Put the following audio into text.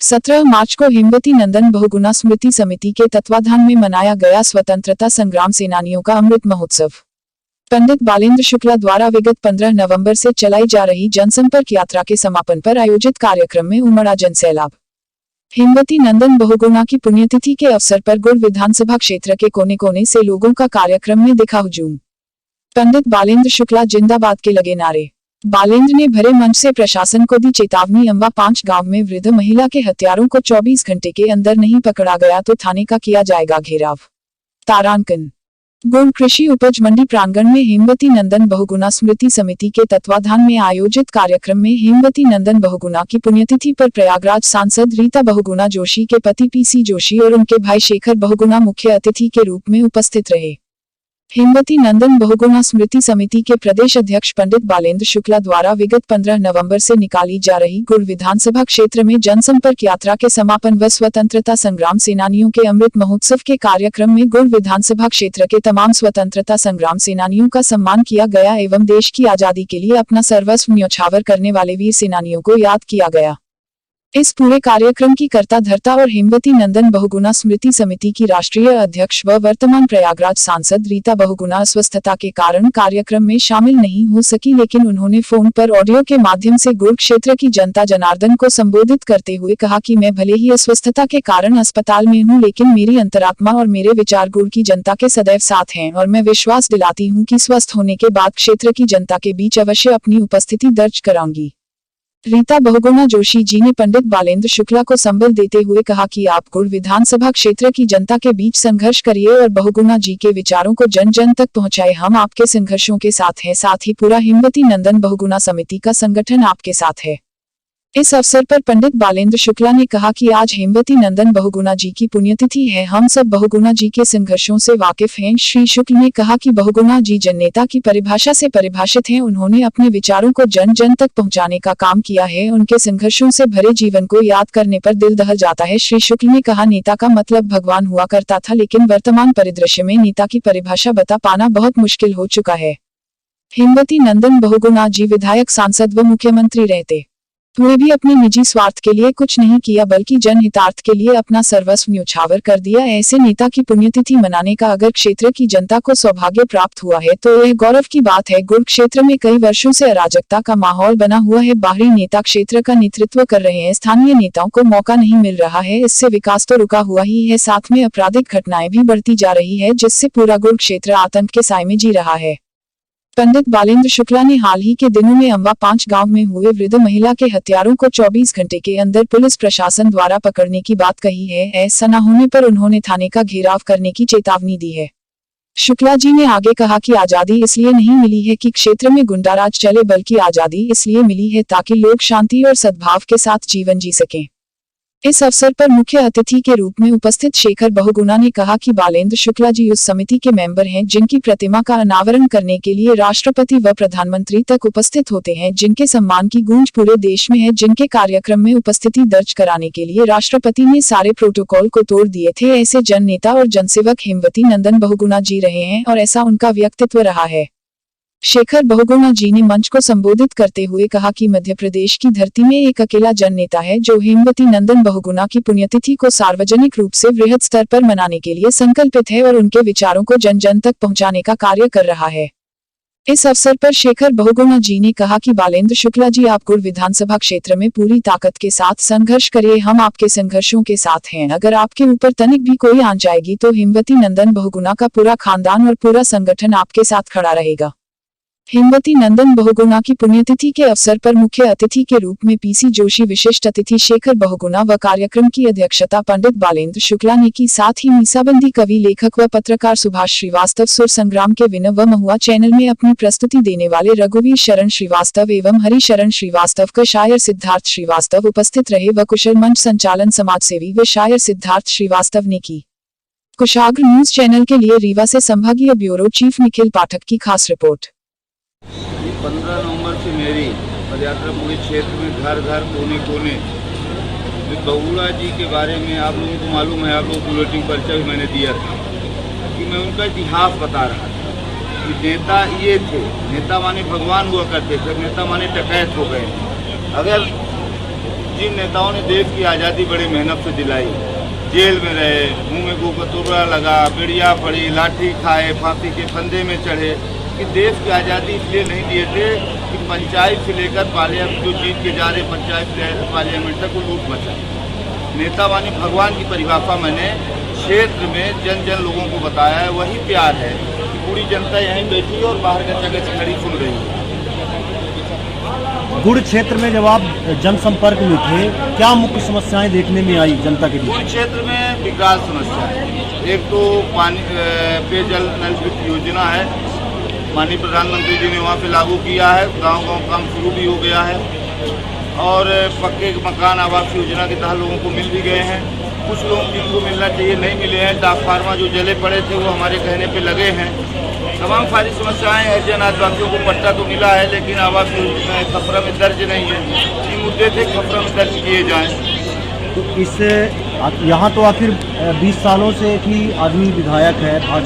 17 मार्च को हेमवती नंदन बहुगुणा स्मृति समिति के तत्वाधान में मनाया गया स्वतंत्रता संग्राम सेनानियों का अमृत महोत्सव। पंडित बालेंद्र शुक्ला द्वारा विगत 15 नवंबर से चलाई जा रही जनसंपर्क यात्रा के समापन पर आयोजित कार्यक्रम में उमड़ा जनसैलाब। हेमवती नंदन बहुगुणा की पुण्यतिथि के अवसर पर गुड़ विधानसभा क्षेत्र के कोने कोने से लोगों का कार्यक्रम में दिखा हुजूम। पंडित बालेंद्र शुक्ला जिंदाबाद के लगे नारे। बालेंद्र ने भरे मंच से प्रशासन को दी चेतावनी। अम्बा 5 गांव में वृद्ध महिला के हत्यारों को 24 घंटे के अंदर नहीं पकड़ा गया तो थाने का किया जाएगा घेराव। तारांकन। गुड़ कृषि उपज मंडी प्रांगण में हेमवती नंदन बहुगुणा स्मृति समिति के तत्वाधान में आयोजित कार्यक्रम में हेमवती नंदन बहुगुणा की पुण्यतिथि पर प्रयागराज सांसद रीता बहुगुणा जोशी के पति पीसी जोशी और उनके भाई शेखर बहुगुणा मुख्य अतिथि के रूप में उपस्थित रहे। हेमवती नंदन बहुगुणा स्मृति समिति के प्रदेश अध्यक्ष पंडित बालेंद्र शुक्ला द्वारा विगत 15 नवंबर से निकाली जा रही गुड़ विधानसभा क्षेत्र में जनसंपर्क यात्रा के समापन व स्वतंत्रता संग्राम सेनानियों के अमृत महोत्सव के कार्यक्रम में गुड़ विधानसभा क्षेत्र के तमाम स्वतंत्रता संग्राम सेनानियों का सम्मान किया गया एवं देश की आजादी के लिए अपना सर्वस्व न्यौछावर करने वाले वीर सेनानियों को याद किया गया। इस पूरे कार्यक्रम की कर्ता धर्ता और हेमवती नंदन बहुगुणा स्मृति समिति की राष्ट्रीय अध्यक्ष व वर्तमान प्रयागराज सांसद रीता बहुगुणा अस्वस्थता के कारण कार्यक्रम में शामिल नहीं हो सकी, लेकिन उन्होंने फोन पर ऑडियो के माध्यम से गुड़ क्षेत्र की जनता जनार्दन को संबोधित करते हुए कहा कि मैं भले ही अस्वस्थता के कारण अस्पताल में हूं, लेकिन मेरी अंतरात्मा और मेरे विचार गुड़ की जनता के सदैव साथ हैं और मैं विश्वास दिलाती हूं कि स्वस्थ होने के बाद क्षेत्र की जनता के बीच अवश्य अपनी उपस्थिति दर्ज कराऊंगी। रीता बहुगुणा जोशी जी ने पंडित बालेंद्र शुक्ला को संबल देते हुए कहा कि आप गुड़ विधानसभा क्षेत्र की जनता के बीच संघर्ष करिए और बहुगुणा जी के विचारों को जन जन तक पहुंचाए। हम आपके संघर्षों के साथ हैं, साथ ही पूरा हेमवती नंदन बहुगुणा समिति का संगठन आपके साथ है। इस अवसर पर पंडित बालेंद्र शुक्ला ने कहा कि आज हेमवती नंदन बहुगुणा जी की पुण्यतिथि है। हम सब बहुगुणा जी के संघर्षों से वाकिफ हैं। श्री शुक्ल ने कहा कि बहुगुणा जी जननेता की परिभाषा से परिभाषित हैं। उन्होंने अपने विचारों को जन जन तक पहुंचाने का काम किया है। उनके संघर्षों से भरे जीवन को याद करने पर दिल दहल जाता है। श्री शुक्ल ने कहा, नेता का मतलब भगवान हुआ करता था, लेकिन वर्तमान परिदृश्य में नेता की परिभाषा बता पाना बहुत मुश्किल हो चुका है। हेमवती नंदन बहुगुणा जी विधायक, सांसद व मुख्यमंत्री रहते हुए भी अपने निजी स्वार्थ के लिए कुछ नहीं किया, बल्कि जनहितार्थ के लिए अपना सर्वस्व न्यौछावर कर दिया। ऐसे नेता की पुण्यतिथि मनाने का अगर क्षेत्र की जनता को सौभाग्य प्राप्त हुआ है तो यह गौरव की बात है। गुड़ क्षेत्र में कई वर्षों से अराजकता का माहौल बना हुआ है। बाहरी नेता क्षेत्र का नेतृत्व कर रहे हैं, स्थानीय नेताओं को मौका नहीं मिल रहा है। इससे विकास तो रुका हुआ ही है, साथ में आपराधिक घटनाएं भी बढ़ती जा रही है, जिससे पूरा गुड़ क्षेत्र आतंक के साए में जी रहा है। पंडित बालेंद्र शुक्ला ने हाल ही के दिनों में अम्बा 5 गांव में हुए वृद्ध महिला के हत्यारों को 24 घंटे के अंदर पुलिस प्रशासन द्वारा पकड़ने की बात कही है। ऐसा न होने पर उन्होंने थाने का घेराव करने की चेतावनी दी है। शुक्ला जी ने आगे कहा कि आजादी इसलिए नहीं मिली है कि क्षेत्र में गुंडाराज चले, बल्कि आजादी इसलिए मिली है ताकि लोग शांति और सद्भाव के साथ जीवन जी सकें। इस अवसर पर मुख्य अतिथि के रूप में उपस्थित शेखर बहुगुणा ने कहा कि बालेंद्र शुक्ला जी उस समिति के मेंबर हैं जिनकी प्रतिमा का अनावरण करने के लिए राष्ट्रपति व प्रधानमंत्री तक उपस्थित होते हैं, जिनके सम्मान की गूंज पूरे देश में है, जिनके कार्यक्रम में उपस्थिति दर्ज कराने के लिए राष्ट्रपति ने सारे प्रोटोकॉल को तोड़ दिए थे। ऐसे जन नेता और जनसेवक हेमवती नंदन बहुगुणा जी रहे हैं और ऐसा उनका व्यक्तित्व रहा है। शेखर बहुगुणा जी ने मंच को संबोधित करते हुए कहा कि मध्य प्रदेश की धरती में एक अकेला जन नेता है जो हेमवती नंदन बहुगुणा की पुण्यतिथि को सार्वजनिक रूप से वृहद स्तर पर मनाने के लिए संकल्पित है और उनके विचारों को जन जन तक पहुंचाने का कार्य कर रहा है। इस अवसर पर शेखर बहुगुणा जी ने कहा कि बालेंद्र शुक्ला जी, आप गुड़ विधानसभा क्षेत्र में पूरी ताकत के साथ संघर्ष करिए, हम आपके संघर्षों के साथ हैं। अगर आपके ऊपर तनिक भी कोई आन जाएगी तो हेमवती नंदन बहुगुणा का पूरा खानदान और पूरा संगठन आपके साथ खड़ा रहेगा। हेमवती नंदन बहुगुणा की पुण्यतिथि के अवसर पर मुख्य अतिथि के रूप में पीसी जोशी, विशिष्ट अतिथि शेखर बहुगुणा व कार्यक्रम की अध्यक्षता पंडित बालेंद्र शुक्ला ने की। साथ ही मीसाबंदी कवि, लेखक व पत्रकार सुभाष श्रीवास्तव, सुर संग्राम के विनय व महुआ चैनल में अपनी प्रस्तुति देने वाले रघुवीर शरण श्रीवास्तव एवं हरि शरण श्रीवास्तव का शायर सिद्धार्थ श्रीवास्तव उपस्थित रहे व कुशल मंच संचालन समाजसेवी व शायर सिद्धार्थ श्रीवास्तव ने की। कुशाग्र न्यूज चैनल के लिए रीवा से संभागीय ब्यूरो चीफ निखिल पाठक की खास रिपोर्ट। 15 नवंबर से मेरी पदयात्रा पूरे क्षेत्र में घर घर कोने कोने बहुगुणा जी के बारे में आप लोगों को मालूम है, आप लोगों को बुलेटिन परिचय भी मैंने दिया था कि मैं उनका इतिहास बता रहा था कि नेता ये थे। नेता माने भगवान हुआ करते थे, नेता माने डकैत हो गए। अगर जिन नेताओं ने देश की आज़ादी बड़ी मेहनत से दिलाई, जेल में रहे, मुंह में गोकतुरा लगा, बेड़िया पड़ी, लाठी खाए, फांसी के फंदे में चढ़े, कि देश की आज़ादी इसलिए नहीं दिए थे कि पंचायत से लेकर पार्लियामेंट जो जीत के जा रहे पंचायत से पार्लियामेंट तक वो लूट मचा। नेता मानी भगवान की परिभाषा मैंने क्षेत्र में जन जन लोगों को बताया है, वही प्यार है कि पूरी जनता यहीं बैठी है और बाहर का जगह से खड़ी सुन रही है। गुड़ क्षेत्र में जब आप जनसंपर्क में थे, क्या मुख्य समस्याएं देखने में आई जनता के गुड़ बीच? क्षेत्र में विकास समस्या है। एक तो पानी पेयजल नल योजना है, माननीय प्रधानमंत्री जी ने वहाँ पे लागू किया है, गांव-गांव काम शुरू भी हो गया है और पक्के मकान आवास योजना के तहत लोगों को मिल भी गए हैं। कुछ लोग जिनको मिलना चाहिए नहीं मिले हैं। डाक फार्मा जो जले पड़े थे वो हमारे कहने पे लगे हैं। तमाम सारी समस्याएं हैं। जन आदिवासियों को पट्टा तो मिला है लेकिन आवास योजना खपरा में दर्ज नहीं है। ये मुद्दे थे खपरा में दर्ज किए जाएँ। तो इस यहाँ तो आखिर 20 सालों से एक ही आदमी विधायक है भाजपा